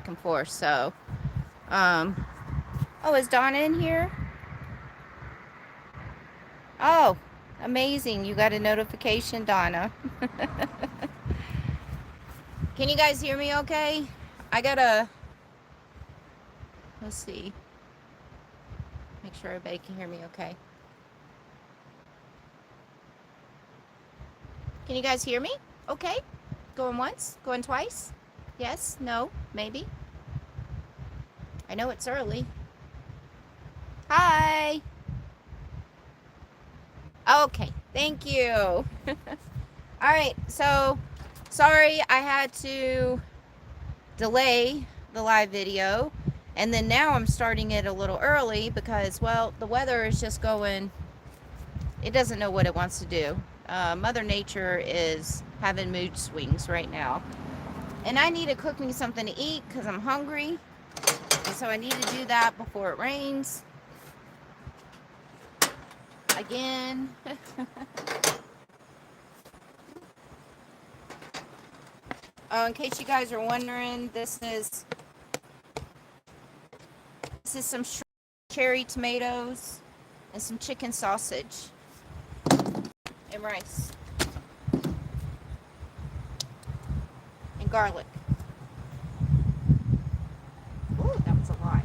and forth. So, oh, is Donna in here? Oh, amazing. You got a notification, Donna. Can you guys hear me okay? I gotta, let's see. Make sure everybody can hear me okay. Can you guys hear me? Okay. Going once? Going twice? Yes? No? Maybe? I know it's early. Hi. Okay. Thank you. All right. So, sorry I had to delay the live video. And then now I'm starting it a little early because, well, the weather is just going, it doesn't know what it wants to do. Mother Nature is having mood swings right now. And I need to cook me something to eat because I'm hungry. And so I need to do that before it rains. Again. In case you guys are wondering, this is some cherry tomatoes and some chicken sausage and rice and garlic. Ooh, that was a lot.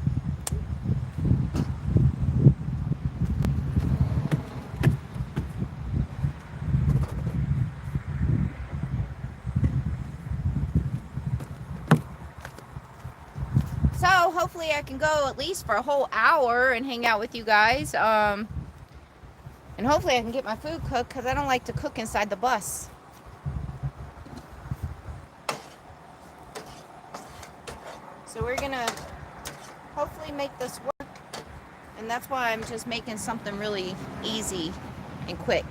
So hopefully I can go at least for a whole hour and hang out with you guys. And hopefully I can get my food cooked because I don't like to cook inside the bus. So we're gonna hopefully make this work. And that's why I'm just making something really easy and quick.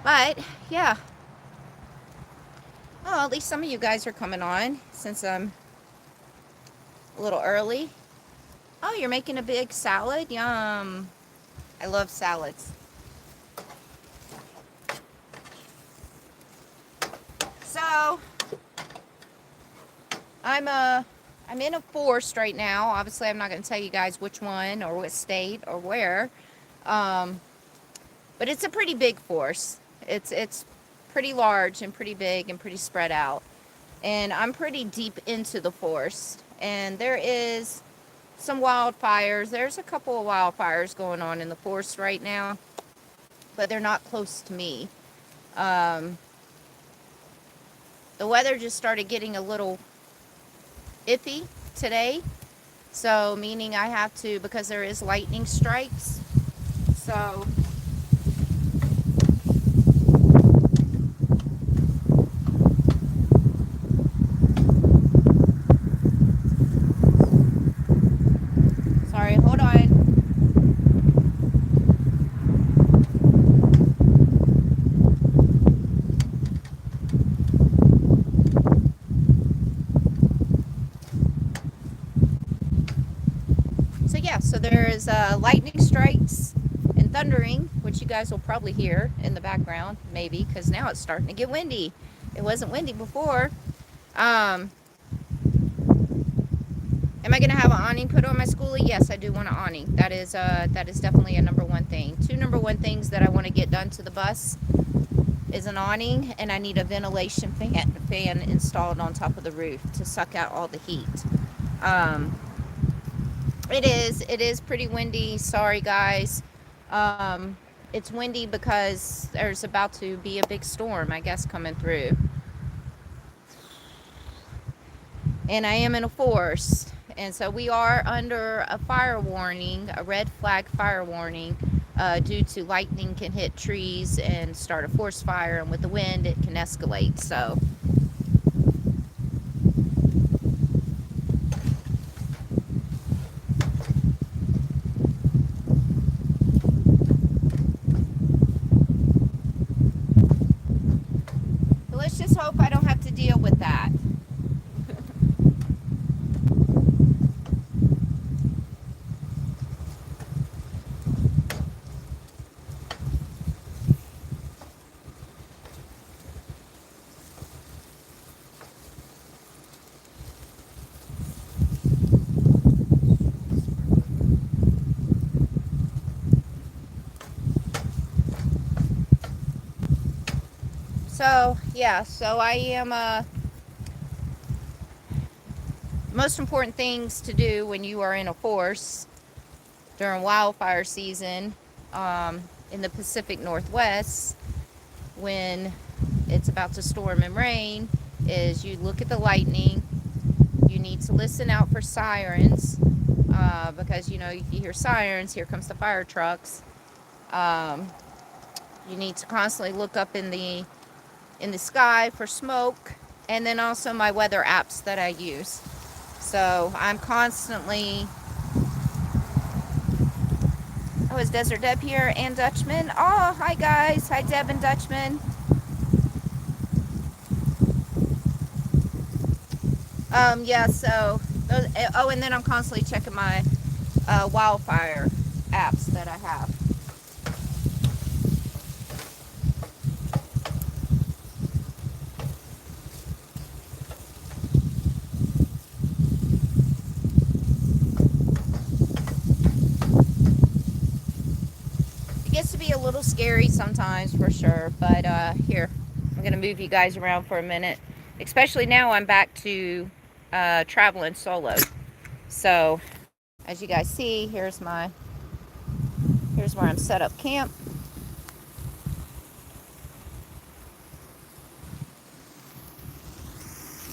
But yeah. Oh, at least some of you guys are coming on since I'm a little early. Oh, you're making a big salad? Yum. I love salads. So, I'm in a forest right now. Obviously, I'm not going to tell you guys which one or what state or where. But it's a pretty big forest. It's pretty large and pretty big and pretty spread out. And I'm pretty deep into the forest. And there is some wildfires. There's a couple of wildfires going on in the forest right now, but they're not close to me. The weather just started getting a little iffy today, so meaning I have to, because there is lightning strikes, so sorry, hold on. So yeah, so there's lightning strikes and thundering, which you guys will probably hear in the background, maybe, because now it's starting to get windy. It wasn't windy before. Am I going to have an awning put on my Skoolie? Yes, I do want an awning. That is definitely a number one thing. Two number one things that I want to get done to the bus is an awning, and I need a ventilation fan installed on top of the roof to suck out all the heat. It is pretty windy. Sorry, guys. It's windy because there's about to be a big storm, I guess, coming through. And I am in a forest. And so we are under a fire warning, a red flag fire warning, due to lightning can hit trees and start a forest fire. And with the wind, it can escalate. So let's just hope I don't have to deal with that. So yeah, so I am most important things to do when you are in a forest during wildfire season, in the Pacific Northwest, when it's about to storm and rain, is you look at the lightning. You need to listen out for sirens, because you know, you hear sirens, here comes the fire trucks. You need to constantly look up in the sky for smoke, and then also my weather apps that I use. So I'm constantly... Oh, is Desert Deb here and Dutchman? Oh, hi guys. Hi Deb and Dutchman. Yeah, so those, oh, and then I'm constantly checking my wildfire apps that I have. It gets to be a little scary sometimes, for sure, but here, I'm gonna move you guys around for a minute, especially now I'm back to traveling solo. So as you guys see, here's where I'm set up camp.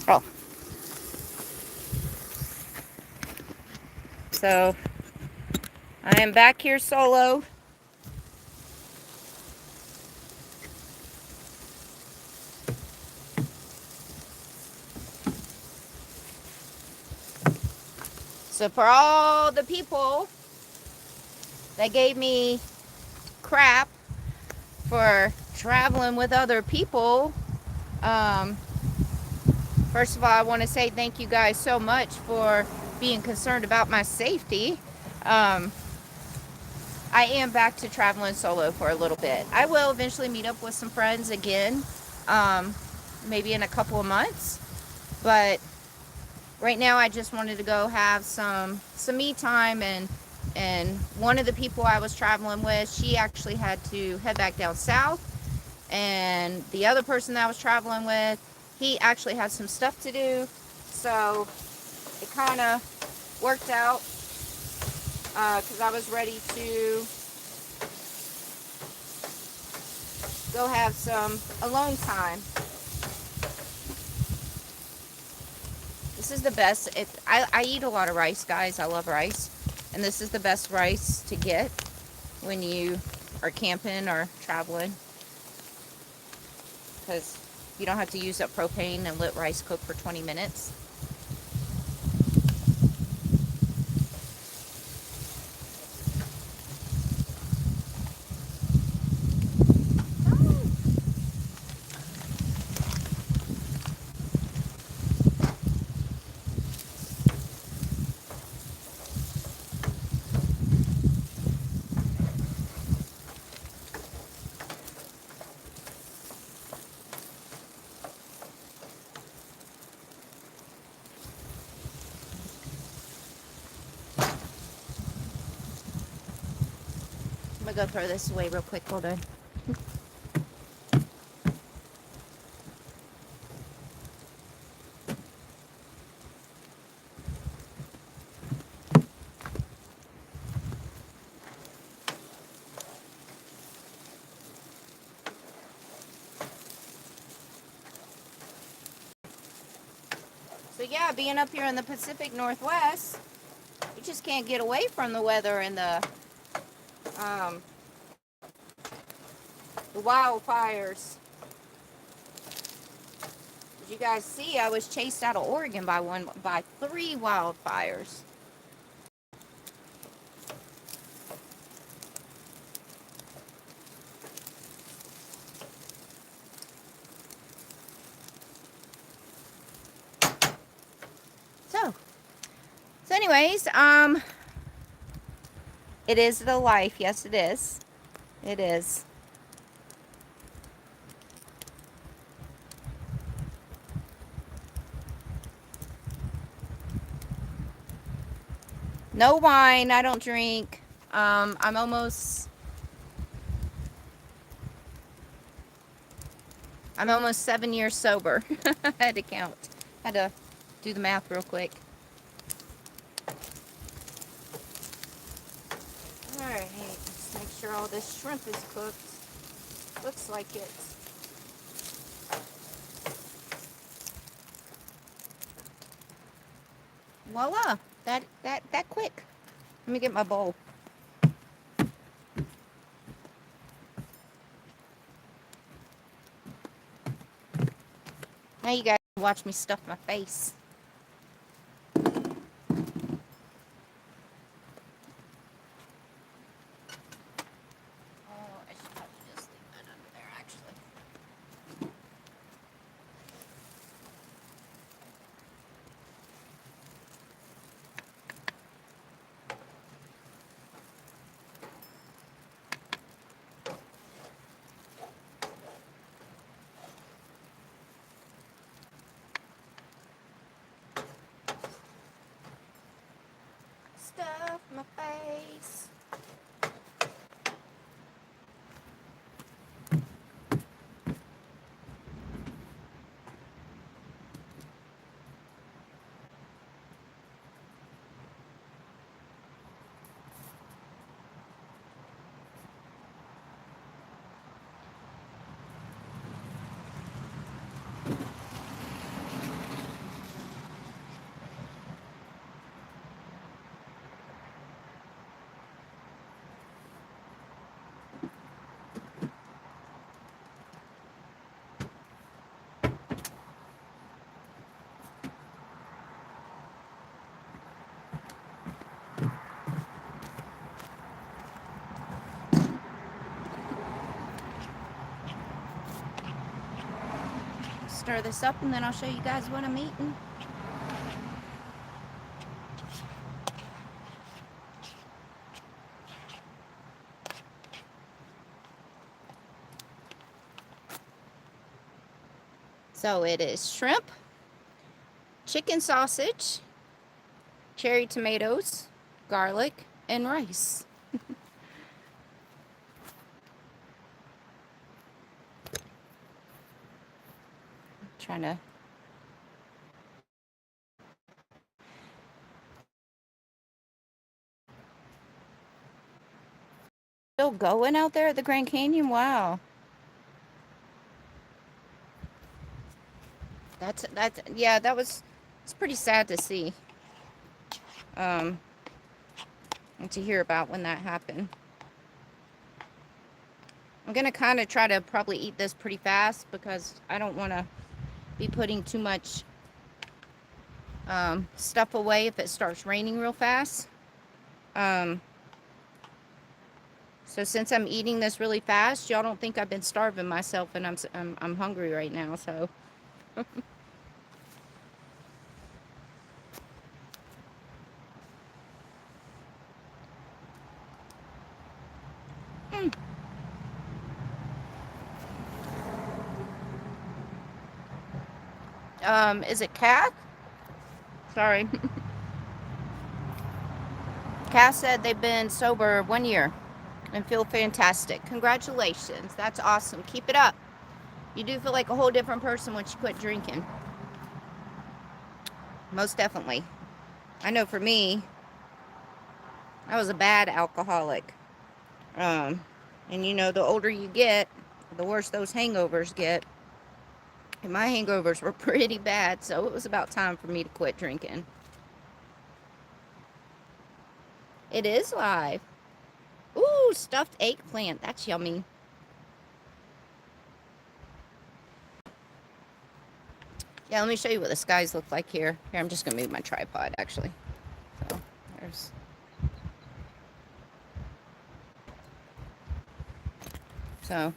Oh, so I am back here solo. So for all the people that gave me crap for traveling with other people, first of all, I want to say thank you guys so much for being concerned about my safety. I am back to traveling solo for a little bit. I will eventually meet up with some friends again, maybe in a couple of months, but right now I just wanted to go have some me time, and one of the people I was traveling with, she actually had to head back down south, and the other person that I was traveling with, he actually had some stuff to do, so it kind of worked out, because I was ready to go have some alone time. This is the best. I eat a lot of rice, guys. I love rice. And this is the best rice to get when you are camping or traveling, because you don't have to use up propane and let rice cook for 20 minutes. I'm gonna go throw this away real quick. Hold on. So yeah, being up here in the Pacific Northwest, you just can't get away from the weather and the wildfires. As you guys see, I was chased out of Oregon by 3 wildfires. So anyways, it is the life. Yes, it is. It is. No wine. I don't drink. I'm almost... I'm almost 7 years sober. I had to count. Had to do the math real quick. Alright, let's make sure all this shrimp is cooked. Looks like it. Voila! That quick. Let me get my bowl. Now you guys watch me stuff my face. Stuff my face. Stir this up and then I'll show you guys what I'm eating. So it is shrimp, chicken sausage, cherry tomatoes, garlic, and rice. Trying to still going out there at the Grand Canyon. Wow. That's yeah, it's pretty sad to see. And to hear about when that happened. I'm gonna kind of try to probably eat this pretty fast because I don't want to be putting too much stuff away if it starts raining real fast. So since I'm eating this really fast, y'all don't think I've been starving myself, and I'm hungry right now. So. Is it Kath? Sorry. Kath said they've been sober 1 year and feel fantastic. Congratulations. That's awesome. Keep it up. You do feel like a whole different person once you quit drinking. Most definitely. I know for me, I was a bad alcoholic. And you know, the older you get, the worse those hangovers get. And my hangovers were pretty bad, so it was about time for me to quit drinking. It is live. Ooh, stuffed eggplant. That's yummy. Yeah, let me show you what the skies look like here. Here, I'm just going to move my tripod, actually. So, there's... So...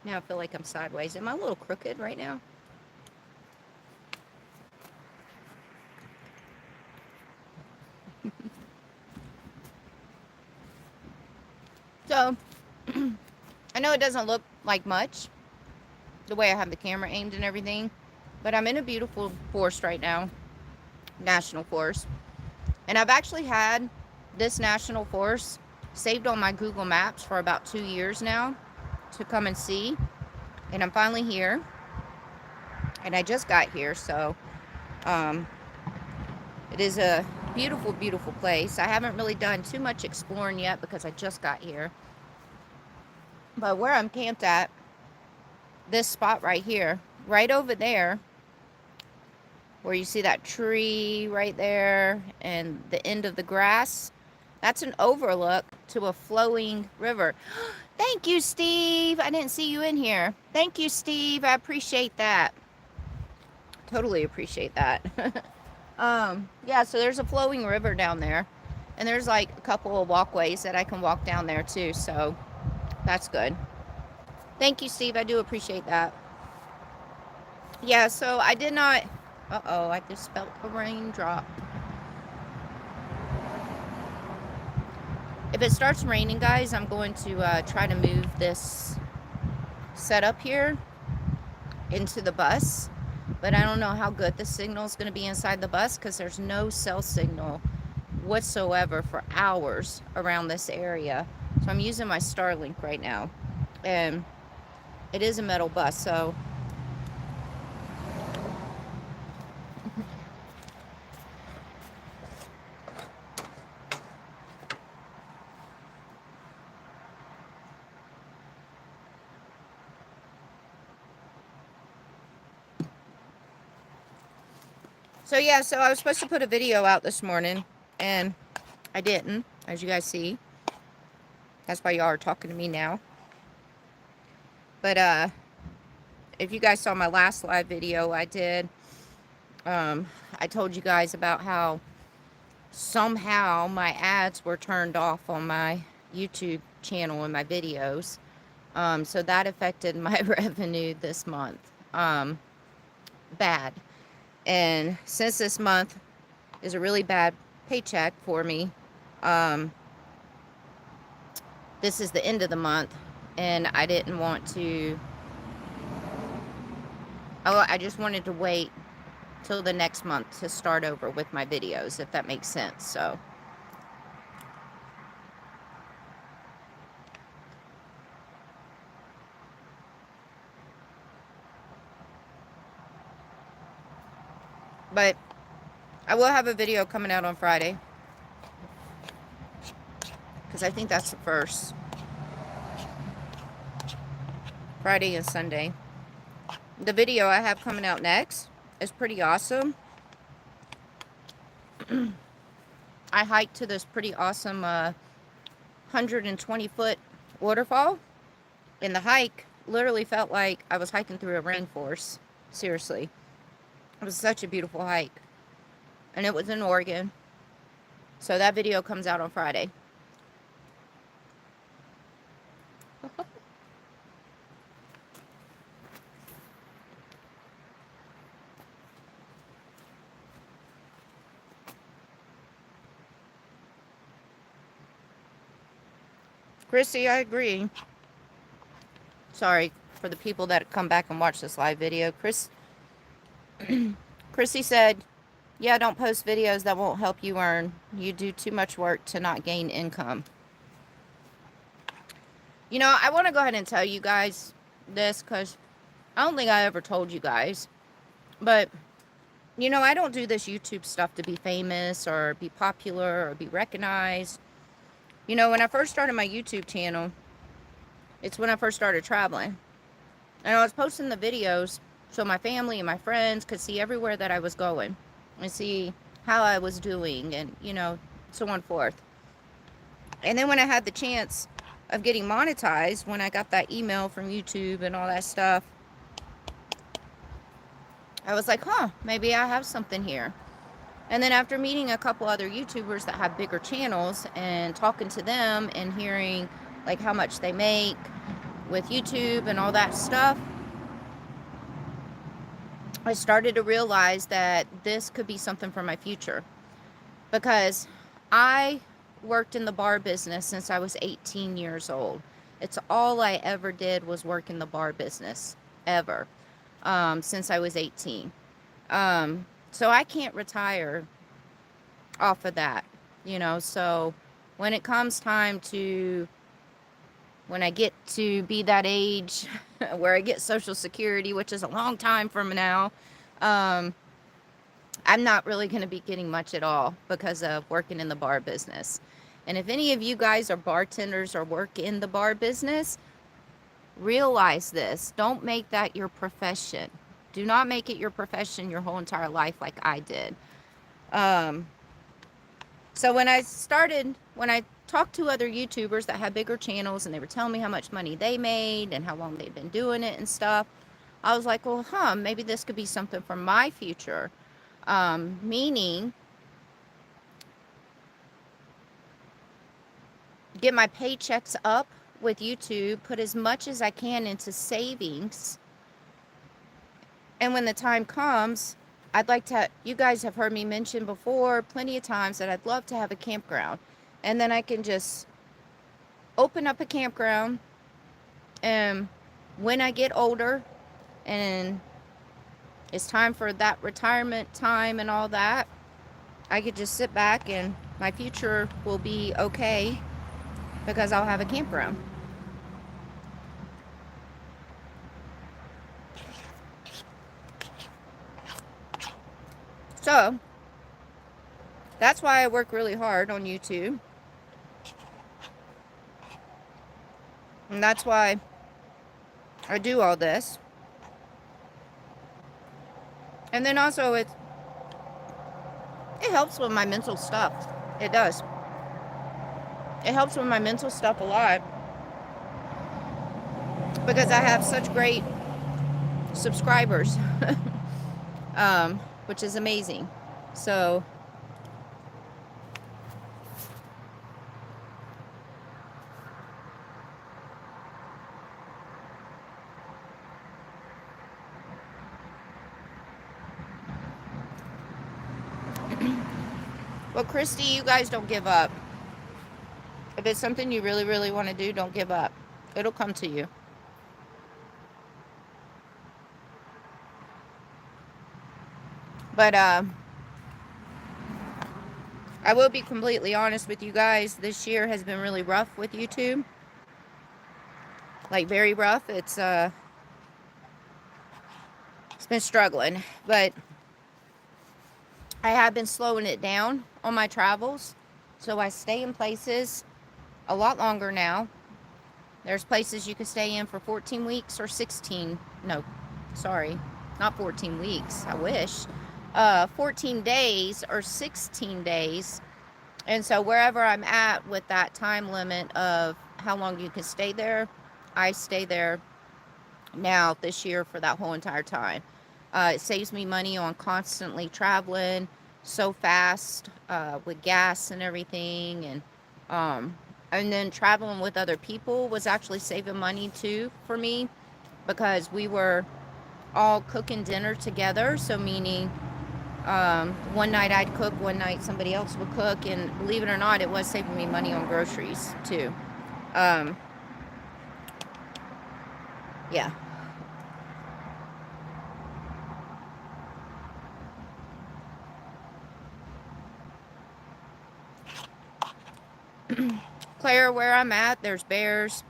Now I feel like I'm sideways. Am I a little crooked right now? So, I know it doesn't look like much, the way I have the camera aimed and everything, but I'm in a beautiful forest right now, national forest, and I've actually had this national forest saved on my Google Maps for about 2 years now to come and see. And I'm finally here. And I just got here, so it is a beautiful, beautiful place. I haven't really done too much exploring yet because I just got here. But where I'm camped at, this spot right here, right over there, where you see that tree right there and the end of the grass, that's an overlook to a flowing river. Thank you, Steve. I didn't see you in here. Thank you, Steve. I appreciate that. Totally appreciate that. Yeah, so there's a flowing river down there. And there's like a couple of walkways that I can walk down there too. So that's good. Thank you, Steve. I do appreciate that. Yeah, so I did not... Uh-oh, I just felt a raindrop. If it starts raining, guys, I'm going to try to move this setup here into the bus. But I don't know how good the signal is going to be inside the bus because there's no cell signal whatsoever for hours around this area. So I'm using my Starlink right now. And it is a metal bus, so... So yeah, so I was supposed to put a video out this morning, and I didn't, as you guys see. That's why y'all are talking to me now. But if you guys saw my last live video I did, I told you guys about how somehow my ads were turned off on my YouTube channel and my videos. So that affected my revenue this month. Bad. And since this month is a really bad paycheck for me, this is the end of the month, and I didn't want to... I just wanted to wait till the next month to start over with my videos, if that makes sense. So but I will have a video coming out on Friday, because I think that's the first. Friday and Sunday. The video I have coming out next is pretty awesome. I hiked to this pretty awesome 120-foot waterfall. And the hike literally felt like I was hiking through a rainforest. Seriously. It was such a beautiful hike. And it was in Oregon. So that video comes out on Friday. Chrissy, I agree. Sorry for the people that come back and watch this live video. Chrissy said, yeah, don't post videos that won't help you earn. You do too much work to not gain income. You know, I want to go ahead and tell you guys this, because I don't think I ever told you guys. But, you know, I don't do this YouTube stuff to be famous or be popular or be recognized. You know, when I first started my YouTube channel, it's when I first started traveling. And I was posting the videos so my family and my friends could see everywhere that I was going and see how I was doing and, you know, so on and forth. And then when I had the chance of getting monetized, when I got that email from YouTube and all that stuff, I was like, huh, maybe I have something here. And then after meeting a couple other YouTubers that have bigger channels and talking to them and hearing like how much they make with YouTube and all that stuff, I started to realize that this could be something for my future. Because I worked in the bar business since I was 18 years old. It's all I ever did was work in the bar business, ever, since I was 18. So I can't retire off of that, you know, so when it comes time to, when I get to be that age where I get Social Security, which is a long time from now, I'm not really going to be getting much at all because of working in the bar business. And if any of you guys are bartenders or work in the bar business, realize this. Don't make that your profession. Do not make it your profession your whole entire life like I did. So when I talked to other YouTubers that had bigger channels and they were telling me how much money they made and how long they'd been doing it and stuff, I was like, well, maybe this could be something for my future. Meaning, get my paychecks up with YouTube, put as much as I can into savings, and when the time comes, I'd like to, you guys have heard me mention before plenty of times that I'd love to have a campground, and then I can just open up a campground, and when I get older and it's time for that retirement time and all that, I could just sit back and my future will be okay because I'll have a campground. So that's why I work really hard on YouTube. And that's why I do all this. And then also it helps with my mental stuff. It does. It helps with my mental stuff a lot because I have such great subscribers, which is amazing. So well, Christy, you guys don't give up. If it's something you really, really want to do, don't give up. It'll come to you. But I will be completely honest with you guys. This year has been really rough with YouTube. Like, very rough. It's been struggling. But I have been slowing it down on my travels. So I stay in places a lot longer now. There's places you can stay in for 14 weeks or 16. No, sorry, not 14 weeks. I wish. 14 days or 16 days. And so wherever I'm at with that time limit of how long you can stay there, I stay there now this year for that whole entire time. It saves me money on constantly traveling so fast with gas and everything. And then traveling with other people was actually saving money too for me because we were all cooking dinner together. So meaning one night I'd cook, one night somebody else would cook, and believe it or not, it was saving me money on groceries too. Yeah. Claire, where I'm at, there's bears,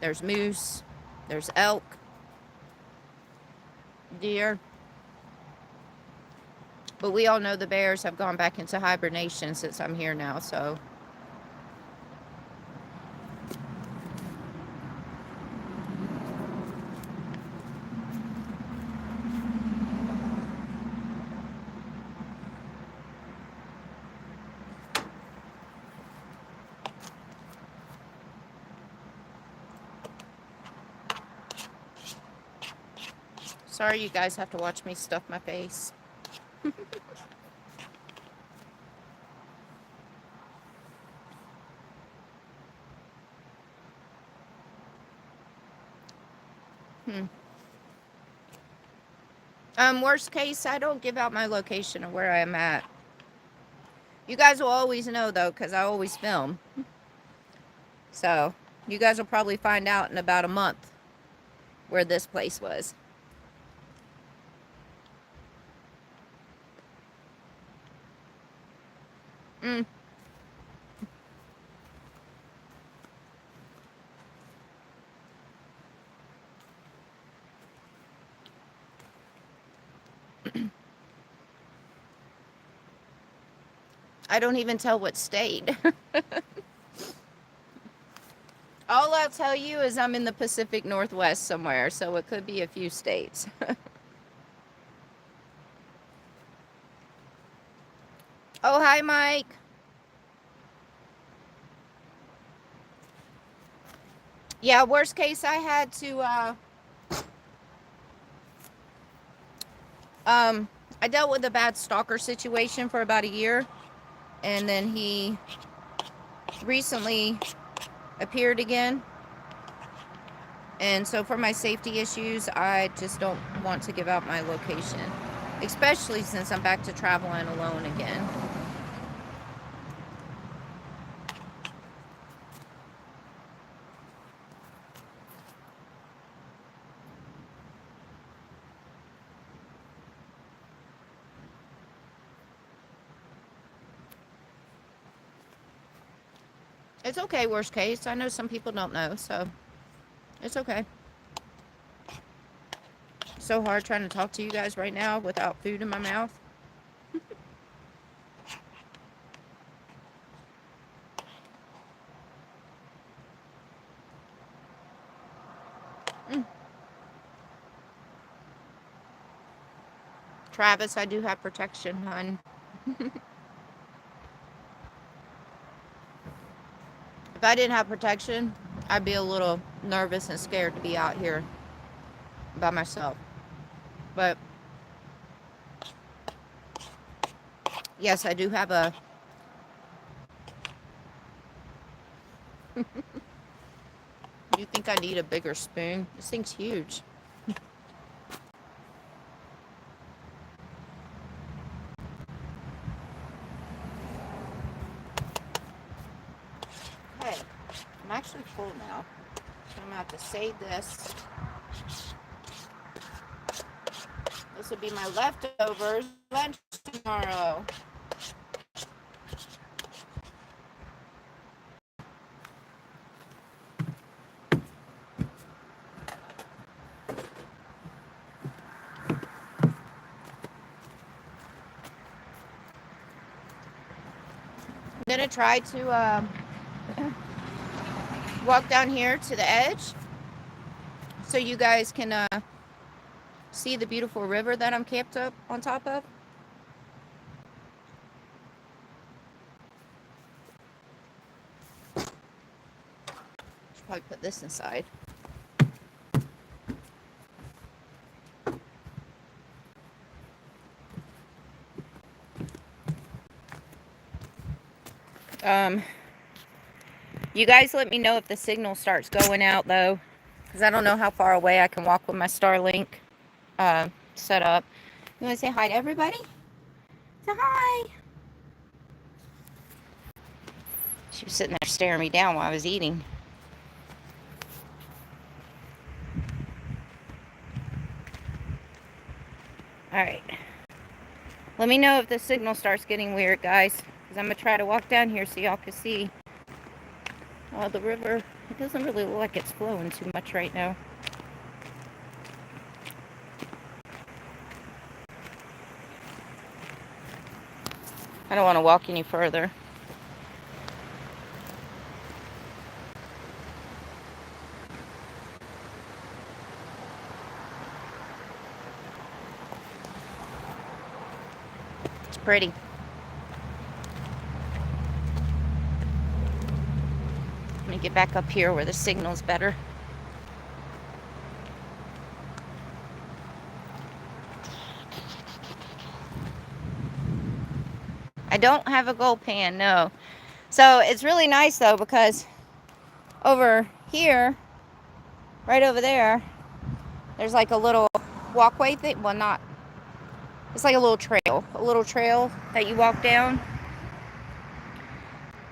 there's moose, there's elk, deer. But we all know the bears have gone back into hibernation since I'm here now, so. Sorry you guys have to watch me stuff my face. Worst case, I don't give out my location of where I am at. You guys will always know, though, because I always film. So, you guys will probably find out in about a month where this place was. I don't even tell what state. All I'll tell you is I'm in the Pacific Northwest somewhere, so it could be a few states. Oh, hi, Mike. Yeah, worst case, I had to, I dealt with a bad stalker situation for about a year, and then he recently appeared again. And so for my safety issues, I just don't want to give out my location, especially since I'm back to traveling alone again. It's okay, worst case. I know some people don't know, so it's okay. So hard trying to talk to you guys right now without food in my mouth. Travis, I do have protection, hon. If I didn't have protection, I'd be a little nervous and scared to be out here by myself. But yes, I do have a... You think I need a bigger spoon? This thing's huge. Hey, I'm actually full now. So I'm gonna have to save this. This will be my leftovers lunch tomorrow. I'm gonna try to walk down here to the edge so you guys can see the beautiful river that I'm camped up on top of. Should probably put this inside. You guys let me know if the signal starts going out though, because I don't know how far away I can walk with my Starlink set up. You want to say hi to everybody? Say hi. She was sitting there staring me down while I was eating. Alright. Let me know if the signal starts getting weird, guys, because I'm going to try to walk down here so y'all can see. Oh, the river, it doesn't really look like it's flowing too much right now. I don't want to walk any further. It's pretty. Let me get back up here where the signal's better. I don't have a gold pan, no. So it's really nice though, because over here, right over there, there's like a little walkway thing. Well, not, it's like a little trail that you walk down.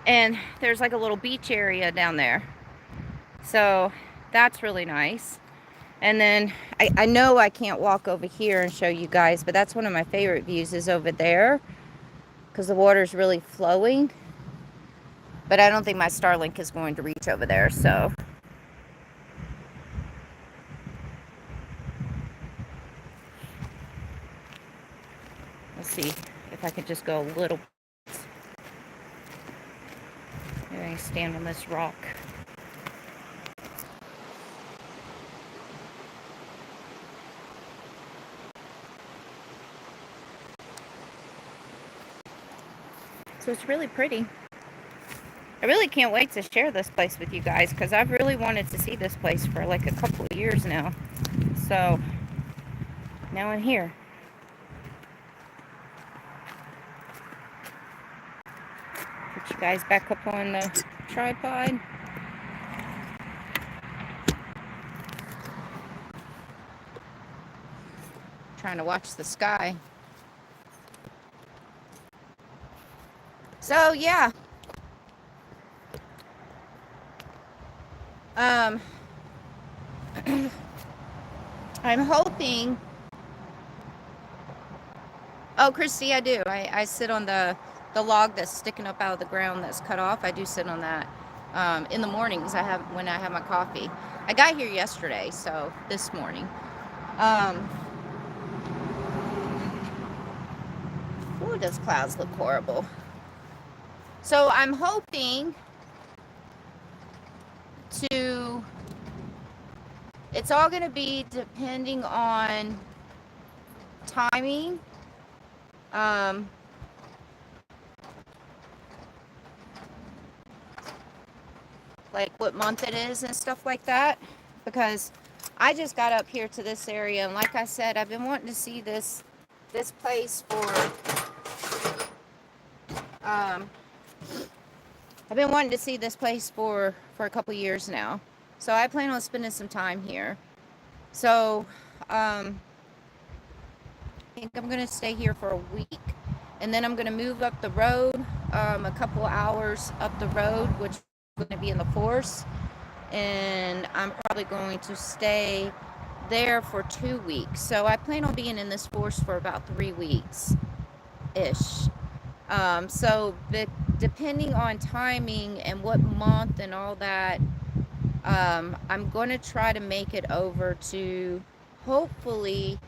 And there's like a little beach area down there. So that's really nice. And then I know I can't walk over here and show you guys, but that's one of my favorite views is over there, because the water's really flowing. But I don't think my Starlink is going to reach over there, so. see if I could just go a little. Maybe I can stand on this rock. So it's really pretty. I really can't wait to share this place with you guys because I've really wanted to see this place for like a couple of years now. So now I'm here. Put you guys back up on the tripod. Trying to watch the sky. So yeah. I'm hoping. Oh, Christy, I do. I sit on the log that's sticking up out of the ground that's cut off. I do sit on that in the mornings. When I have my coffee. I got here yesterday, so this morning. Ooh, those clouds look horrible. So I'm hoping to. It's all going to be depending on timing. Like what month it is and stuff like that, because I just got up here to this area, and like I said, I've been wanting to see this place for I've been wanting to see this place for a couple years now. So I plan on spending some time here. So I think I'm gonna stay here for a week, and then I'm gonna move up the road, a couple hours up the road, which is gonna be in the forest, and I'm probably going to stay there for 2 weeks. So I plan on being in this forest for about 3 weeks ish. So depending on timing and what month and all that, I'm going to try to make it over to hopefully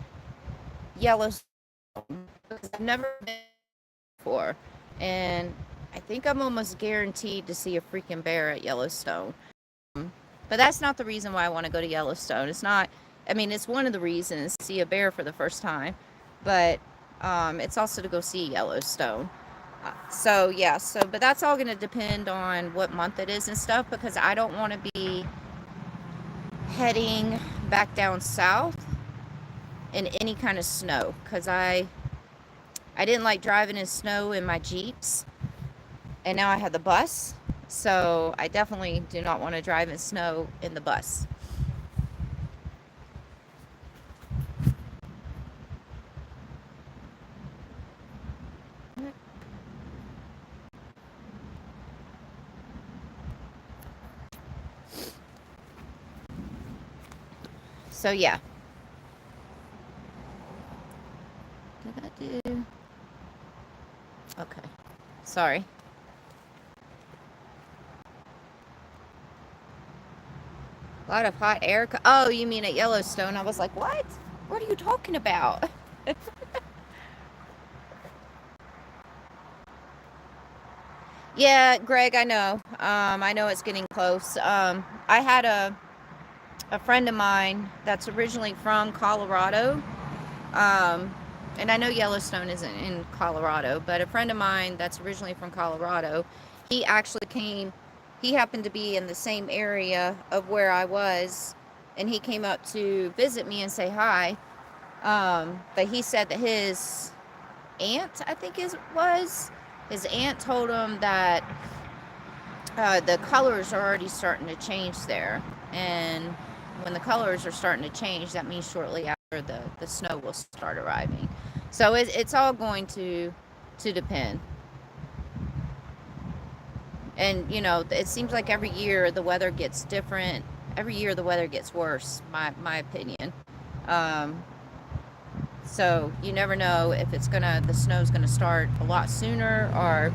Yellowstone, because I've never been before, and I think I'm almost guaranteed to see a freaking bear at Yellowstone. But that's not the reason why I want to go to Yellowstone. It's not, I mean, it's one of the reasons to see a bear for the first time, but it's also to go see Yellowstone. So yeah, but that's all going to depend on what month it is and stuff, because I don't want to be heading back down south in any kind of snow, because I didn't like driving in snow in my Jeeps, and now I have the bus, so I definitely do not want to drive in snow in the bus. So yeah. Did I do? Okay. Sorry. A lot of hot air. Oh, you mean at Yellowstone? I was like, what? What are you talking about? Yeah, Greg, I know. I know it's getting close. I had a friend of mine that's originally from Colorado. And I know Yellowstone isn't in Colorado, but a friend of mine that's originally from Colorado, he actually came, he happened to be in the same area of where I was, and he came up to visit me and say hi. But he said that his aunt, I think his aunt told him that the colors are already starting to change there. And when the colors are starting to change, that means shortly after the snow will start arriving. So it's all going to depend. And, you know, it seems like every year the weather gets different. Every year the weather gets worse, my opinion. So you never know if the snow's gonna start a lot sooner or.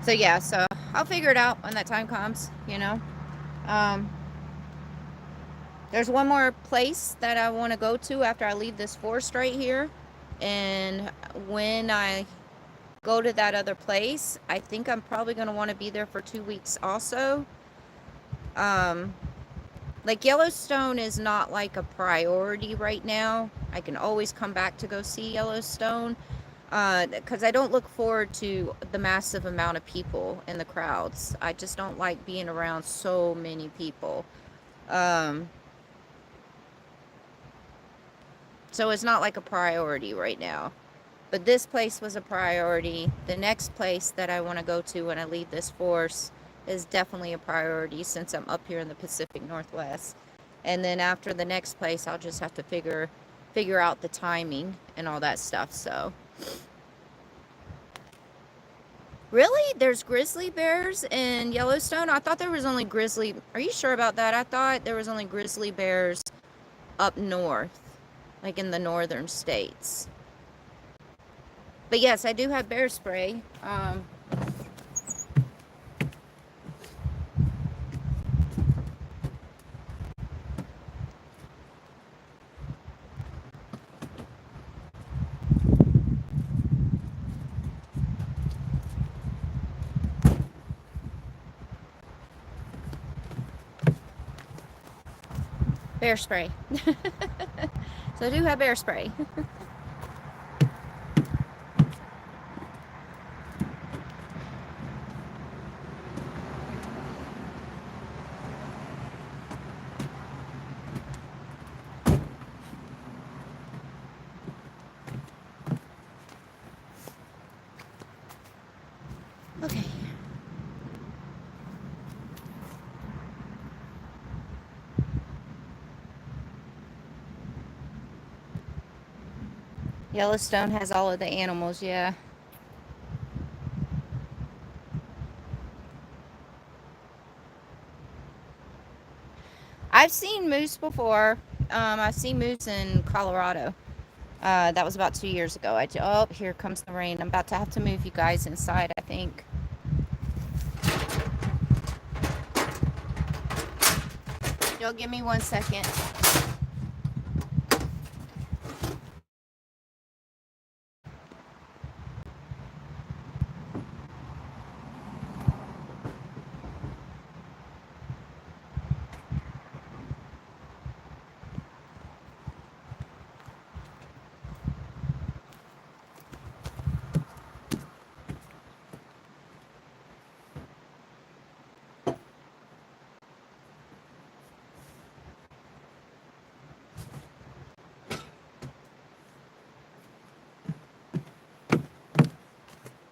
So yeah, so I'll figure it out when that time comes, you know. There's one more place that I want to go to after I leave this forest right here. And when I go to that other place, I think I'm probably going to want to be there for 2 weeks also. Like Yellowstone is not like a priority right now. I can always come back to go see Yellowstone. Because I don't look forward to the massive amount of people in the crowds. I just don't like being around so many people. So it's not like a priority right now. But this place was a priority. The next place that I want to go to when I leave this force is definitely a priority since I'm up here in the Pacific Northwest. And then after the next place, I'll just have to figure out the timing and all that stuff. So, really? There's grizzly bears in Yellowstone? I thought there was only grizzly... Are you sure about that? I thought there was only grizzly bears up north, like in the northern states. But yes, I do have bear spray. Bear spray. So I do have bear spray. Okay. Yellowstone has all of the animals, yeah. I've seen moose before. I've seen moose in Colorado. That was about 2 years ago. Oh, here comes the rain. I'm about to have to move you guys inside, I think. Y'all give me 1 second.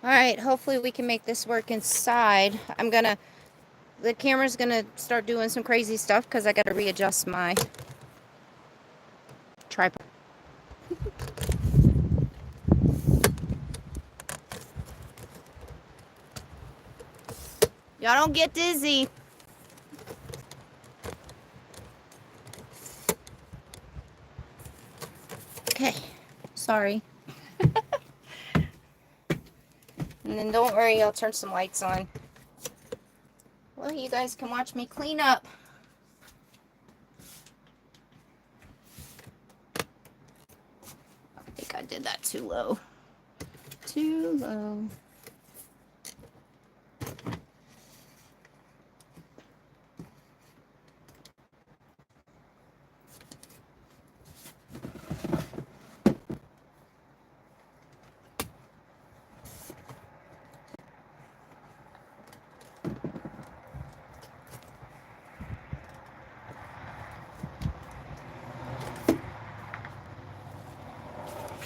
Alright, hopefully we can make this work inside. The camera's gonna start doing some crazy stuff because I gotta readjust my tripod. Y'all don't get dizzy. Okay, sorry. And then don't worry, I'll turn some lights on. Well, you guys can watch me clean up. I think I did that too low. Too low.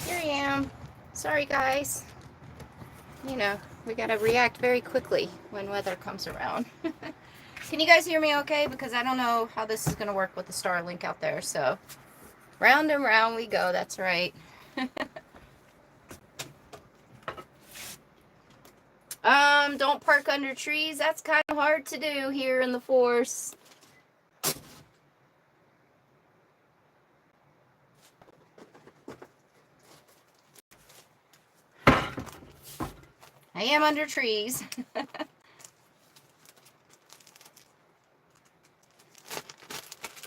Here I am. Sorry, guys. You know, we gotta react very quickly when weather comes around. Can you guys hear me okay? Because I don't know how this is gonna work with the Starlink out there, so round and round we go, that's right. Don't park under trees. That's kind of hard to do here in the forest. I am under trees.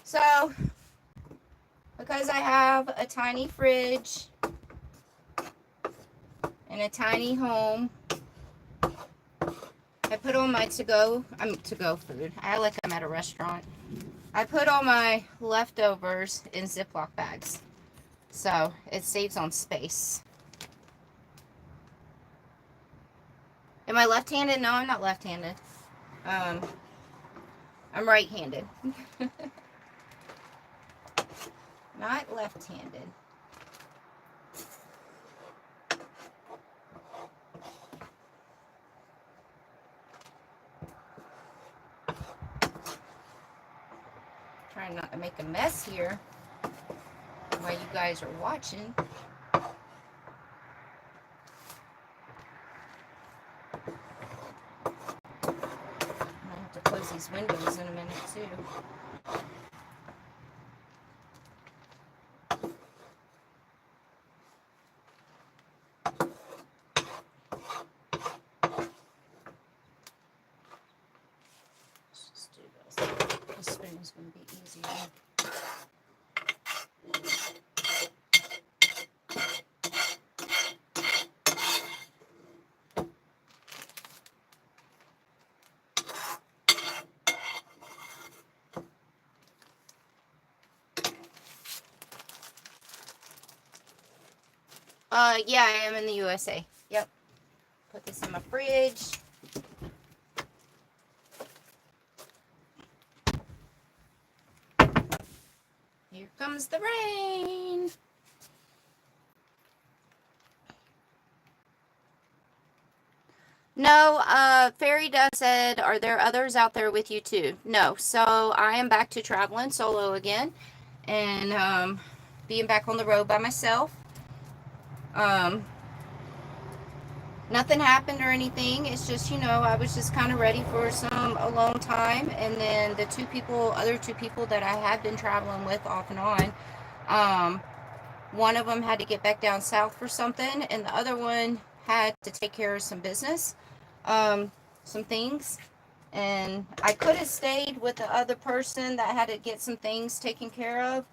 So, because I have a tiny fridge and a tiny home, I put all my to-go food. I like I'm at a restaurant. I put all my leftovers in Ziploc bags. So it saves on space. Am I left-handed? No, I'm not left-handed. I'm right-handed. Not left-handed. Trying not to make a mess here while you guys are watching. I have to close these windows in a minute too. Let's just do this. This spoon is going to be easier. Yeah, I am in the USA. Yep. Put this in my fridge. Here comes the rain. No, Fairy Dust said, are there others out there with you too? No. So I am back to traveling solo again and being back on the road by myself. Nothing happened or anything. It's just, I was just kind of ready for some alone time. And then the other two people that I had been traveling with off and on, one of them had to get back down south for something, and the other one had to take care of some business, some things. And I could have stayed with the other person that had to get some things taken care of,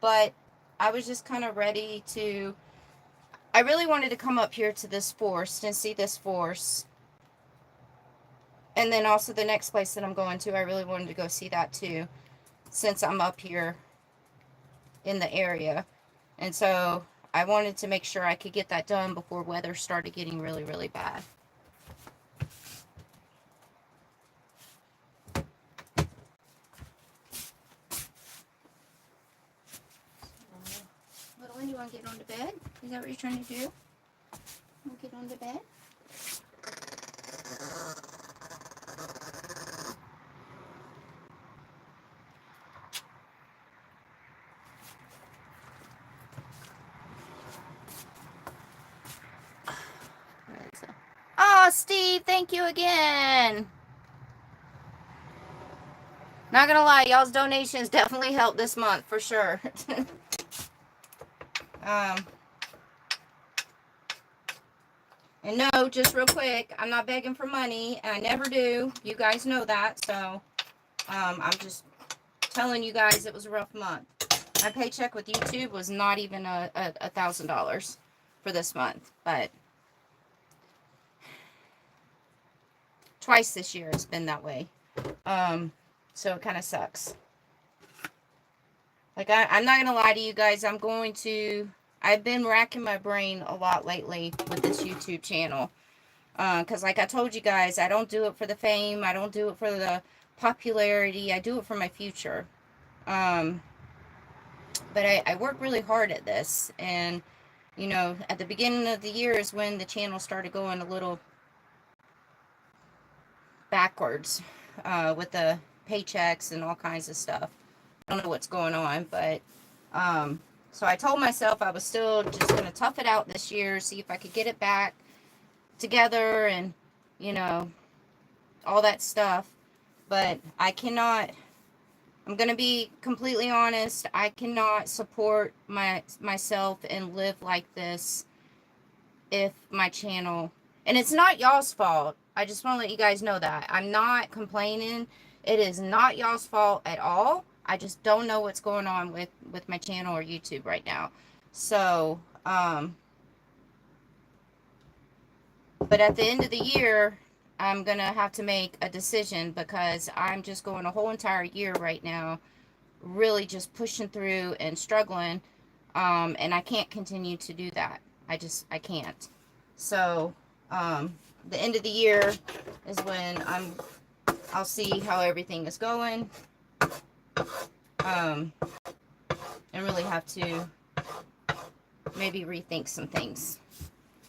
but I was just kind of ready to, I really wanted to come up here to this forest and see this forest. And then also the next place that I'm going to, I really wanted to go see that too, since I'm up here in the area. And so I wanted to make sure I could get that done before weather started getting really, really bad. Little one, you want to get on to bed? Is that what you're trying to do? Want to get on to bed? Oh, Steve, thank you again. Not gonna lie, y'all's donations definitely helped this month for sure. And no, just real quick, I'm not begging for money, and I never do. You guys know that, so I'm just telling you guys it was a rough month. My paycheck with YouTube was not even $1,000 for this month, but twice this year it's been that way. So it kind of sucks. Like, I'm not gonna lie to you guys, I've been racking my brain a lot lately with this YouTube channel. Because like I told you guys, I don't do it for the fame. I don't do it for the popularity. I do it for my future. But I work really hard at this. And, at the beginning of the year is when the channel started going a little backwards with the paychecks and all kinds of stuff. I don't know what's going on, but so I told myself I was still just going to tough it out this year, see if I could get it back together and, all that stuff. But I cannot, I'm going to be completely honest, I cannot support myself and live like this if my channel, and it's not y'all's fault. I just want to let you guys know that. I'm not complaining. It is not y'all's fault at all. I just don't know what's going on with my channel or YouTube right now. So, but at the end of the year, I'm going to have to make a decision, because I'm just going a whole entire year right now, really just pushing through and struggling. And I can't continue to do that. I can't. So, the end of the year is when I'll see how everything is going. And really have to maybe rethink some things.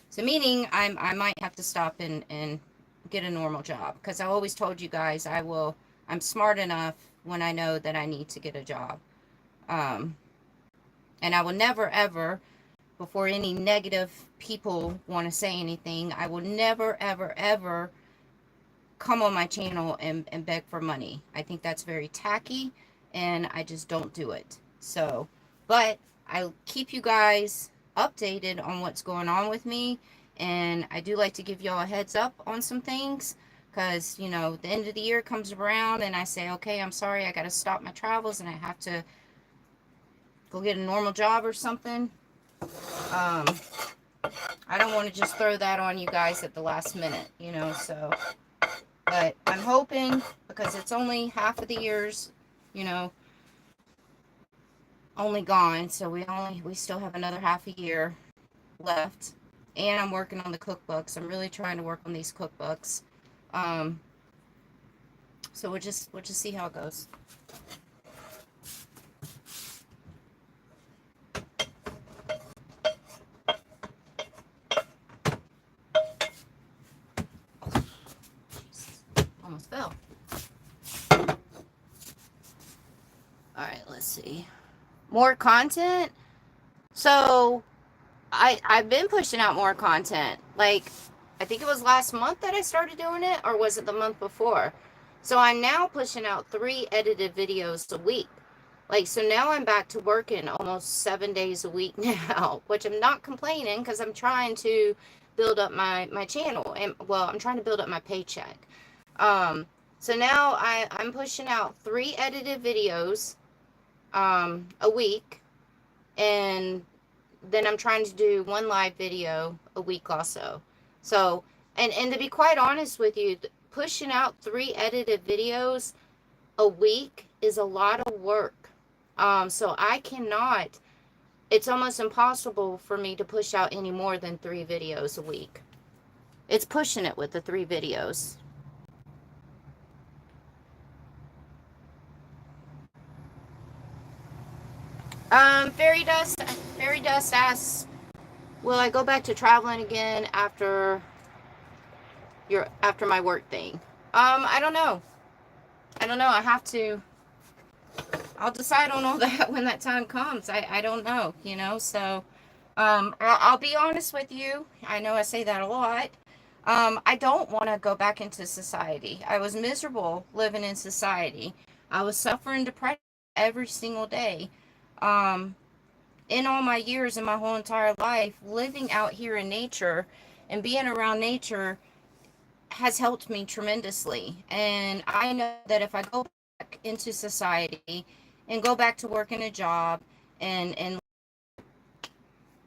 So meaning I might have to stop and get a normal job, because I always told you guys I'm smart enough when I know that I need to get a job. And I will never ever, before any negative people want to say anything, I will never ever ever come on my channel and beg for money. I think that's very tacky, and I just don't do it. So, but I'll keep you guys updated on what's going on with me, and I do like to give y'all a heads up on some things, because, you know, the end of the year comes around and I say, okay, I'm sorry, I got to stop my travels and I have to go get a normal job or something. I don't want to just throw that on you guys at the last minute, you know, so, but I'm hoping, because it's only half of the year's, you know, only gone, so we still have another half a year left, and I'm working on the cookbooks. I'm really trying to work on these cookbooks. So we'll just see how it goes. Almost fell. Alright, let's see. More content? So, I've been pushing out more content. Like, I think it was last month that I started doing it, or was it the month before? So I'm now pushing out 3 edited videos a week. Like, so now I'm back to working almost 7 days a week now, which I'm not complaining, because I'm trying to build up my channel, and, well, I'm trying to build up my paycheck. So now I'm pushing out 3 edited videos a week, and then I'm trying to do 1 live video a week also. So, and to be quite honest with you, pushing out 3 edited videos a week is a lot of work. So I cannot, it's almost impossible for me to push out any more than 3 videos a week. It's pushing it with the 3 videos. Fairy Dust asks, will I go back to traveling again after my work thing? I don't know. I have to, I'll decide on all that when that time comes. I don't know, you know, so, I'll be honest with you. I know I say that a lot. I don't want to go back into society. I was miserable living in society. I was suffering depression every single day. In all my years, in my whole entire life, living out here in nature and being around nature has helped me tremendously. And I know that if I go back into society and go back to working a job and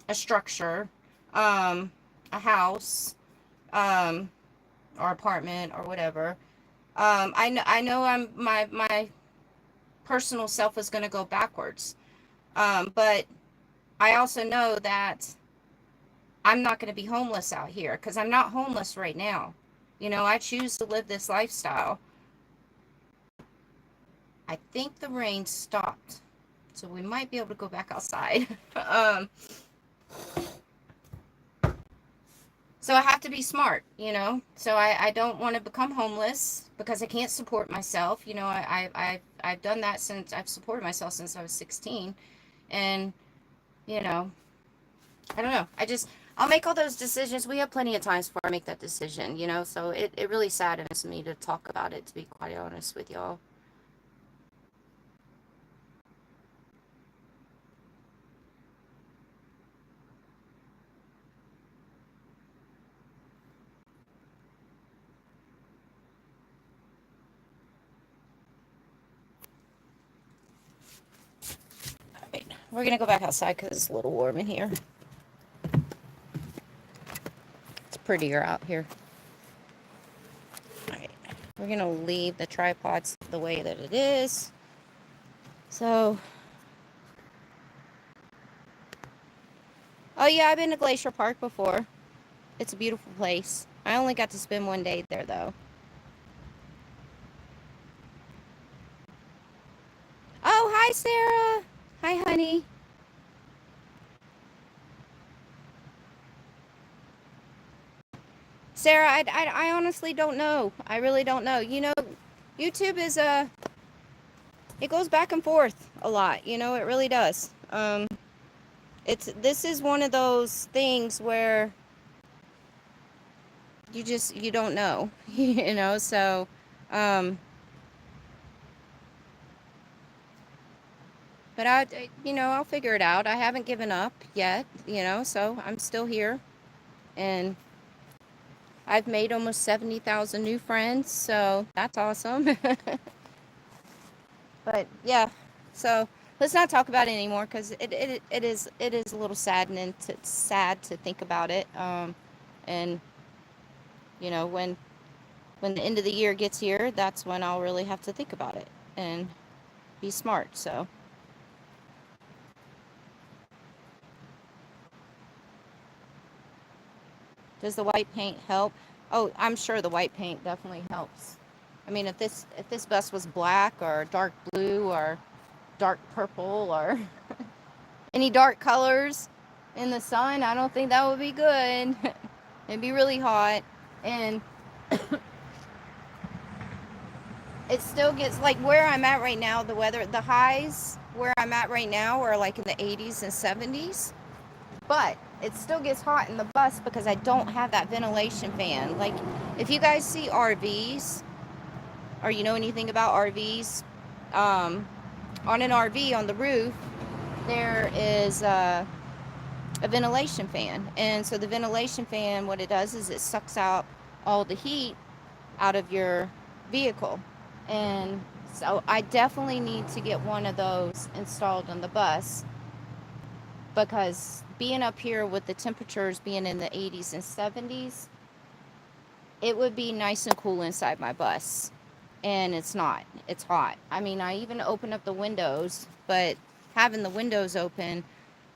a structure, a house, or apartment or whatever, I know my personal self is going to go backwards. But I also know that I'm not going to be homeless out here, because I'm not homeless right now. You know, I choose to live this lifestyle. I think the rain stopped, so we might be able to go back outside. So I have to be smart, you know. So I don't want to become homeless, because I can't support myself. You know, I've done that since, I've supported myself since I was 16. And, you know, I don't know. I'll make all those decisions. We have plenty of times before I make that decision, you know. So it really saddens me to talk about it, to be quite honest with y'all. we're going to go back outside because it's a little warm in here. It's prettier out here. All right. We're going to leave the tripods the way that it is. So, oh yeah, I've been to Glacier Park before. It's a beautiful place. I only got to spend one day there, though. Oh, hi, Sarah. Hi, honey. Sarah, I honestly don't know. I really don't know. You know, YouTube is it goes back and forth a lot. You know, it really does. This is one of those things where you don't know. You know, so but you know, I'll figure it out. I haven't given up yet, you know, so I'm still here. And I've made almost 70,000 new friends, so that's awesome. But yeah, so let's not talk about it anymore because it is a little saddening. It's sad to think about it. And you know, when the end of the year gets here, that's when I'll really have to think about it and be smart. So. Does the white paint help? Oh, I'm sure the white paint definitely helps. I mean, if this bus was black or dark blue or dark purple or any dark colors in the sun, I don't think that would be good. It'd be really hot. And it still gets, like where I'm at right now, the weather, the highs where I'm at right now are like in the 80s and 70s. But it still gets hot in the bus because I don't have that ventilation fan. Like, if you guys see RVs, or you know anything about RVs, on an RV on the roof, there is a ventilation fan. And so the ventilation fan, what it does is it sucks out all the heat out of your vehicle. And so I definitely need to get one of those installed on the bus, because being up here with the temperatures being in the 80s and 70s, it would be nice and cool inside my bus. And it's not. It's hot. I mean, I even open up the windows, but having the windows open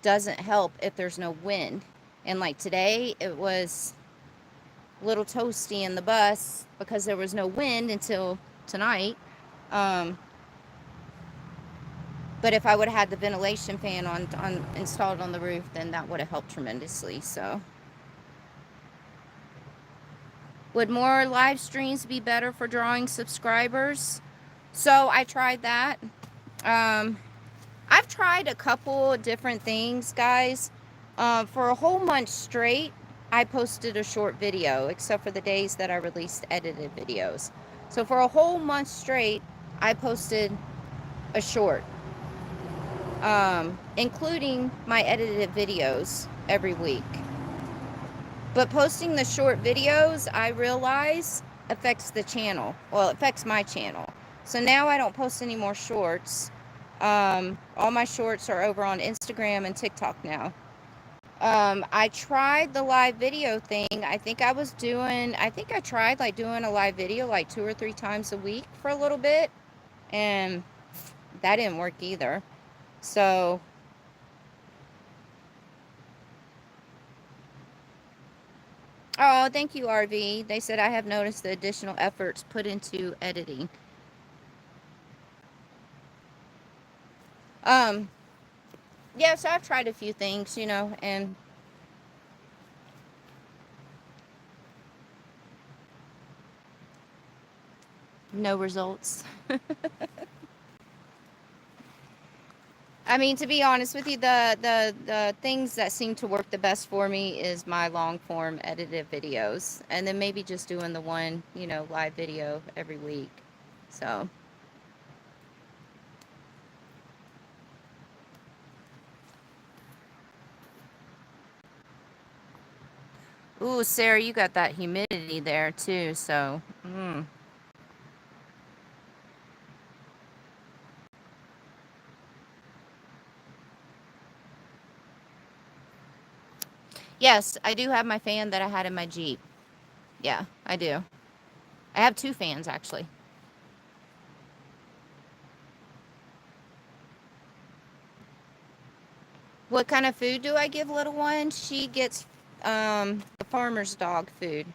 doesn't help if there's no wind. And like today, it was a little toasty in the bus because there was no wind until tonight. But if I would have had the ventilation fan on installed on the roof, then that would have helped tremendously. So, would more live streams be better for drawing subscribers? So I tried that. I've tried a couple different things, guys. For a whole month straight, I posted a short video, except for the days that I released edited videos. So for a whole month straight, I posted a short. Including my edited videos every week. But posting the short videos, I realize, affects the channel. Well, it affects my channel. So now I don't post any more shorts. All my shorts are over on Instagram and TikTok now. I tried the live video thing. I think I tried like doing a live video like 2 or 3 times a week for a little bit. And that didn't work either. So, oh, thank you, RV. They said I have noticed the additional efforts put into editing. Yeah, so I've tried a few things, you know, and no results. I mean, to be honest with you, the things that seem to work the best for me is my long form edited videos, and then maybe just doing the one, you know, live video every week. So, ooh, Sarah, you got that humidity there too, so, Yes, I do have my fan that I had in my Jeep. Yeah, I do. I have 2 fans, actually. What kind of food do I give little one? She gets the farmer's dog food.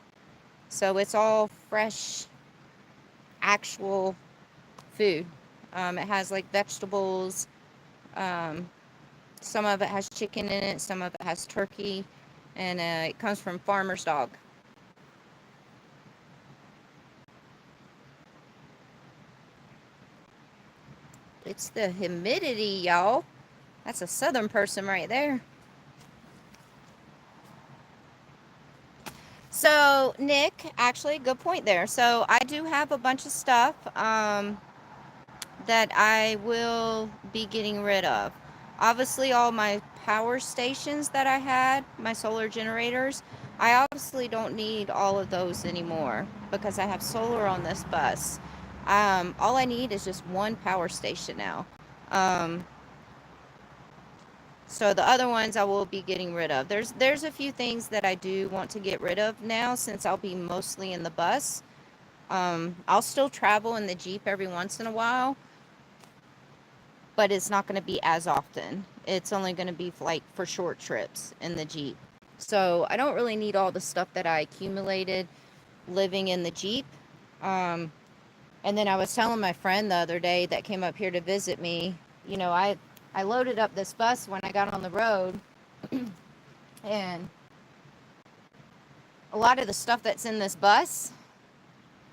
So it's all fresh, actual food. It has like vegetables. Um, some of it has chicken in it. Some of it has turkey. And it comes from farmer's dog. It's the humidity, y'all. That's a southern person right there. So, Nick, actually, good point there. So, I do have a bunch of stuff that I will be getting rid of. Obviously, all my power stations that I had, my solar generators, I obviously don't need all of those anymore because I have solar on this bus. All I need is just one power station now. So the other ones I will be getting rid of. There's a few things that I do want to get rid of now since I'll be mostly in the bus. I'll still travel in the Jeep every once in a while, but it's not going to be as often. It's only going to be like for short trips in the Jeep. So I don't really need all the stuff that I accumulated living in the Jeep. And then I was telling my friend the other day that came up here to visit me, you know, I loaded up this bus when I got on the road, and a lot of the stuff that's in this bus,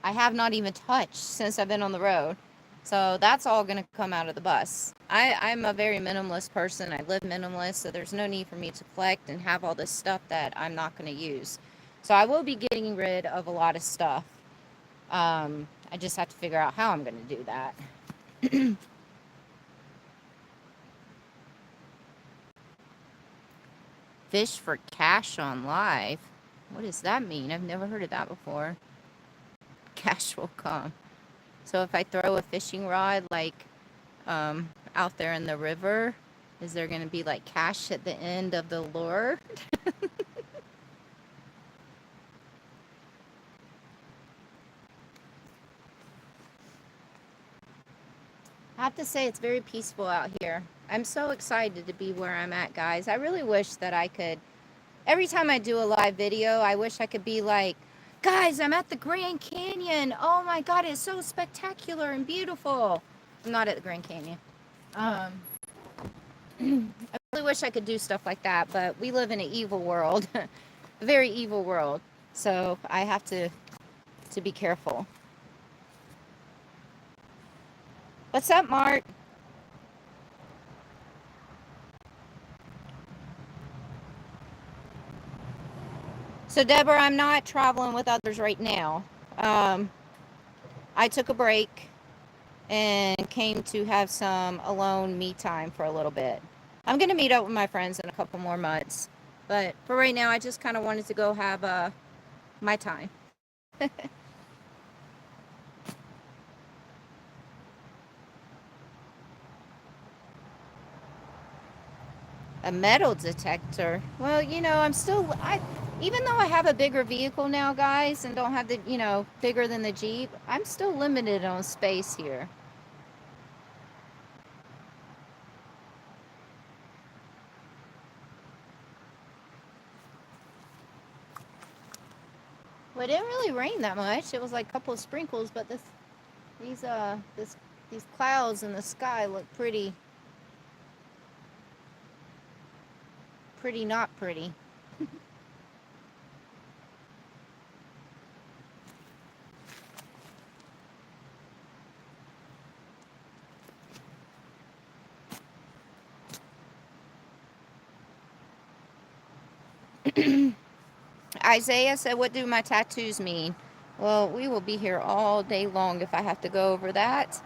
I have not even touched since I've been on the road. So that's all going to come out of the bus. I'm a very minimalist person. I live minimalist, so there's no need for me to collect and have all this stuff that I'm not going to use. So I will be getting rid of a lot of stuff. I just have to figure out how I'm going to do that. Fish for cash on live. What does that mean? I've never heard of that before. Cash will come. So if I throw a fishing rod like out there in the river, is there going to be like cash at the end of the lure? I have to say it's very peaceful out here. I'm so excited to be where I'm at, guys. I really wish that I could, every time I do a live video, I wish I could be like, guys, I'm at the Grand Canyon. Oh my God, it's so spectacular and beautiful. I'm not at the Grand Canyon. I really wish I could do stuff like that, but we live in an evil world, a very evil world. So I have to be careful. What's up, Mark? So, Deborah, I'm not traveling with others right now. I took a break and came to have some alone me time for a little bit. I'm going to meet up with my friends in a couple more months. But for right now, I just kind of wanted to go have my time. A metal detector. Well, you know, even though I have a bigger vehicle now, guys, and don't have the, you know, bigger than the Jeep, I'm still limited on space here. Well, it didn't really rain that much. It was like a couple of sprinkles, but these clouds in the sky look pretty not pretty. Isaiah said, what do my tattoos mean? Well, we will be here all day long if I have to go over that.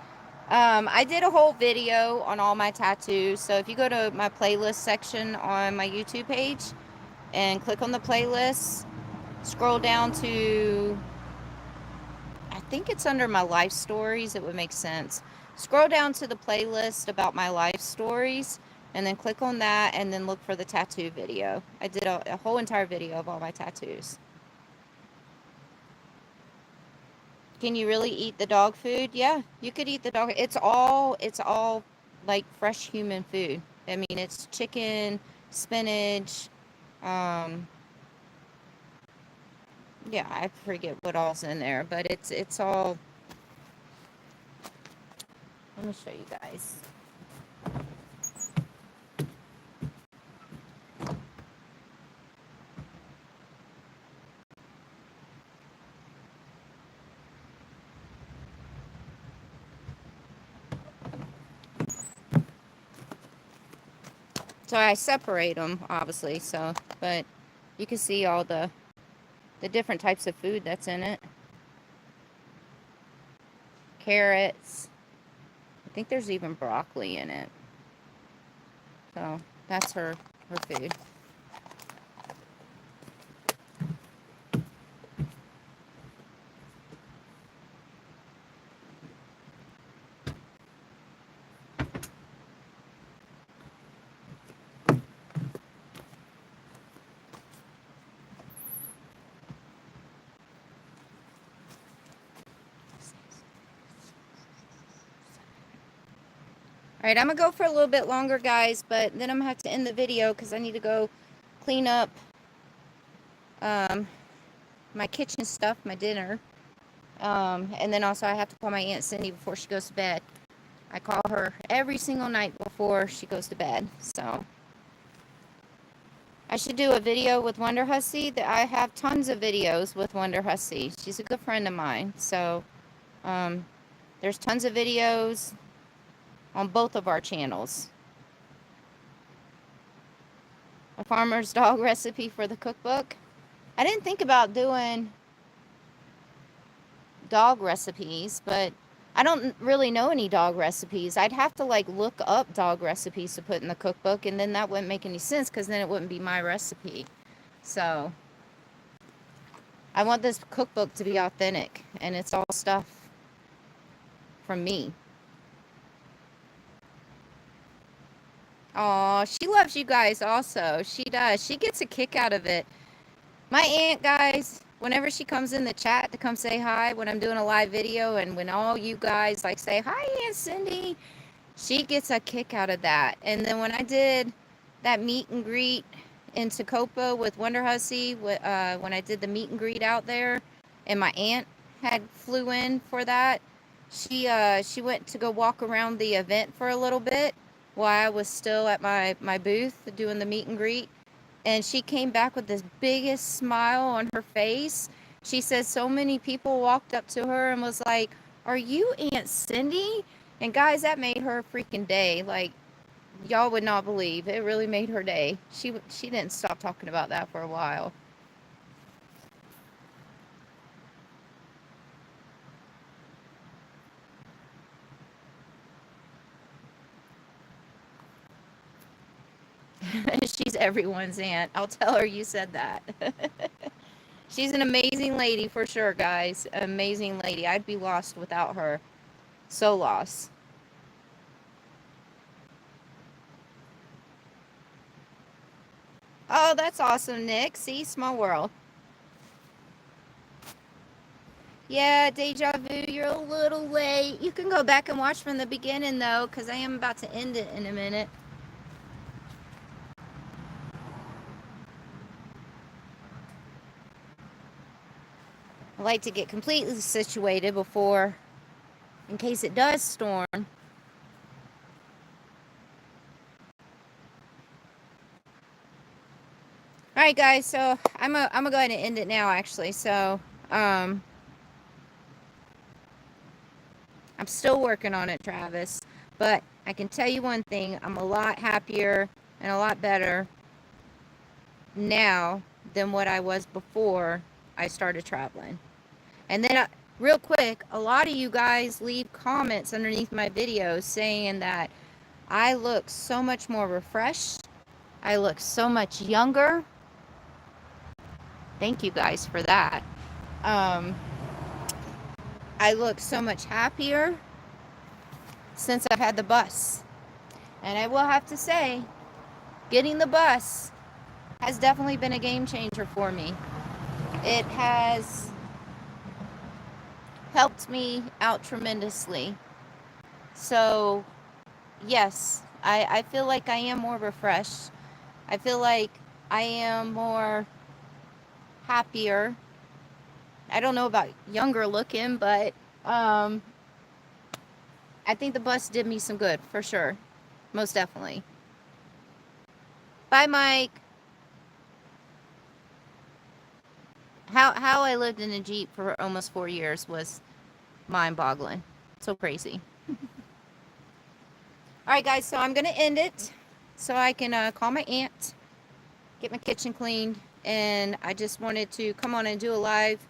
I did a whole video on all my tattoos. So if you go to my playlist section on my YouTube page and click on the playlist, scroll down to, I think it's under my life stories. It would make sense. Scroll down to the playlist about my life stories. and then click on that, and then look for the tattoo video. I did a whole entire video of all my tattoos. Can you really eat the dog food? Yeah, you could eat the dog. It's all like fresh human food. I mean, it's chicken, spinach, um, yeah, I forget what all's in there, but it's all. Let me show you guys. So I separate them, obviously, so, but you can see all the different types of food that's in it. Carrots. I think there's even broccoli in it. So that's her food. Alright, I'm going to go for a little bit longer, guys, but then I'm going to have to end the video because I need to go clean up my kitchen stuff, my dinner. And then also I have to call my Aunt Cindy before she goes to bed. I call her every single night before she goes to bed. So I should do a video with Wonder Hussy. I have tons of videos with Wonder Hussy. She's a good friend of mine. So there's tons of videos on both of our channels. A farmer's dog recipe for the cookbook. I didn't think about doing dog recipes, but I don't really know any dog recipes. I'd have to like look up dog recipes to put in the cookbook, and then that wouldn't make any sense because then it wouldn't be my recipe. So I want this cookbook to be authentic, and it's all stuff from me. Oh, she loves you guys also. She does. She gets a kick out of it. My aunt, guys, whenever she comes in the chat to come say hi when I'm doing a live video, and when all you guys like say, hi, Aunt Cindy, she gets a kick out of that. And then when I did that meet and greet in Tacoma with Wonder Hussy, when I did the meet and greet out there, and my aunt had flew in for that, she went to go walk around the event for a little bit while I was still at my booth doing the meet and greet. And she came back with this biggest smile on her face. She said so many people walked up to her and was like, are you Aunt Cindy? And guys, that made her freaking day. Like, y'all would not believe. It really made her day. She didn't stop talking about that for a while. She's everyone's aunt. I'll tell her you said that. She's an amazing lady for sure, guys. Amazing lady. I'd be lost without her. So lost. Oh, that's awesome, Nick. See, small world. Yeah, Deja Vu, you're a little late. You can go back and watch from the beginning, though, because I am about to end it in a minute. I like to get completely situated before, in case it does storm. Alright, guys, so I'm gonna go ahead and end it now, actually. So, I'm still working on it, Travis. But I can tell you one thing, I'm a lot happier and a lot better now than what I was before I started traveling. And then, real quick, a lot of you guys leave comments underneath my videos saying that I look so much more refreshed. I look so much younger. Thank you guys for that. I look so much happier since I've had the bus. And I will have to say, getting the bus has definitely been a game changer for me. It has helped me out tremendously. So, yes, I feel like I am more refreshed. I feel like I am more happier. I don't know about younger looking, but I think the bus did me some good, for sure. Most definitely. Bye, Mike. How I lived in a Jeep for almost 4 years was mind-boggling. So crazy. All right, guys, so I'm going to end it so I can call my aunt, get my kitchen cleaned, and I just wanted to come on and do a live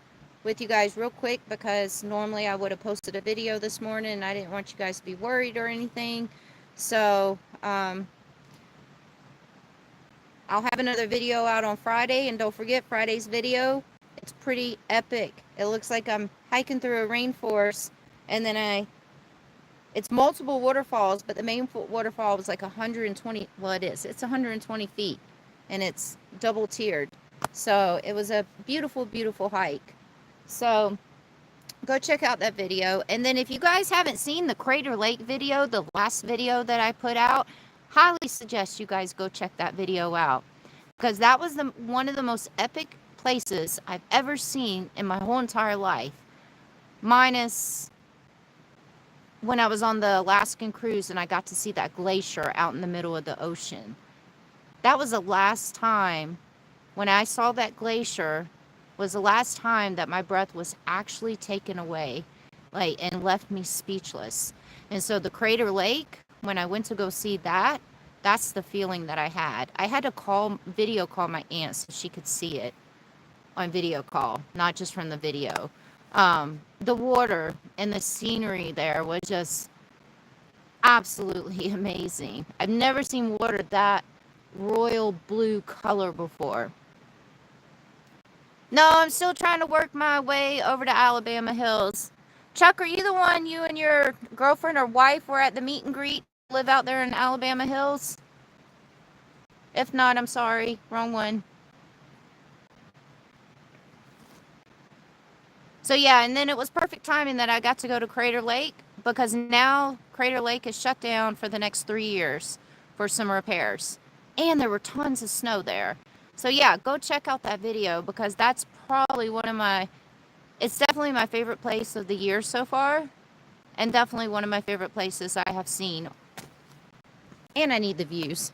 with you guys real quick because normally I would have posted a video this morning and I didn't want you guys to be worried or anything. So, I'll have another video out on Friday, and don't forget Friday's video. It's pretty epic. It looks like I'm hiking through a rainforest, and then it's multiple waterfalls, but the main waterfall was like 120, well it's 120 feet, and it's double tiered. So it was a beautiful, beautiful hike. So go check out that video. And then if you guys haven't seen the Crater Lake video, the last video that I put out, highly suggest you guys go check that video out, because that was one of the most epic places I've ever seen in my whole entire life, minus when I was on the Alaskan cruise and I got to see that glacier out in the middle of the ocean. That was the last time, when I saw that glacier, was the last time that my breath was actually taken away, like, and left me speechless. And so the Crater Lake, when I went to go see that, that's the feeling that I had. I had to video call my aunt so she could see it on video call, not just from the video. The water and the scenery there was just absolutely amazing. I've never seen water that royal blue color before. No, I'm still trying to work my way over to Alabama Hills. Chuck, are you the one, you and your girlfriend or wife were at the meet and greet, live out there in Alabama Hills? If not, I'm sorry, wrong one. So yeah, and then it was perfect timing that I got to go to Crater Lake, because now Crater Lake is shut down for the next 3 years for some repairs. And there were tons of snow there. So yeah, go check out that video, because that's probably it's definitely my favorite place of the year so far. And definitely one of my favorite places I have seen. And I need the views.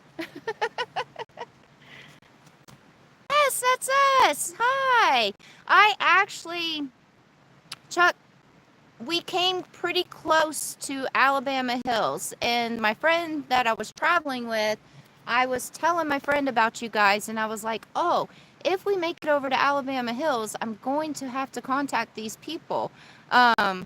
Yes, that's us. Hi. Chuck, we came pretty close to Alabama Hills, and my friend that I was traveling with, I was telling my friend about you guys, and I was like, oh, if we make it over to Alabama Hills, I'm going to have to contact these people. So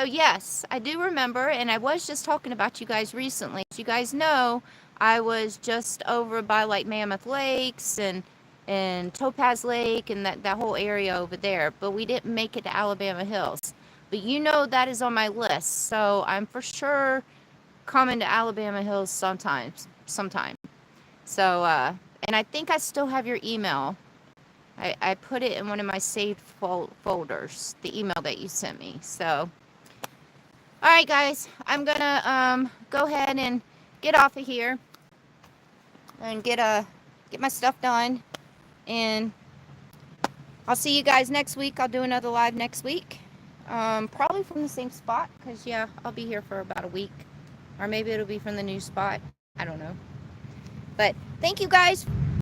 yes, I do remember, and I was just talking about you guys recently. As you guys know, I was just over by like Mammoth Lakes and Topaz Lake and that whole area over there, but we didn't make it to Alabama Hills. But you know that is on my list, so I'm for sure coming to Alabama Hills sometime. So, and I think I still have your email. I put it in one of my saved folders, the email that you sent me. So, all right, guys, I'm gonna go ahead and get off of here and get my stuff done. And I'll see you guys next week. I'll do another live next week. Probably from the same spot, because, yeah, I'll be here for about a week. Or maybe it'll be from the new spot. I don't know. But thank you guys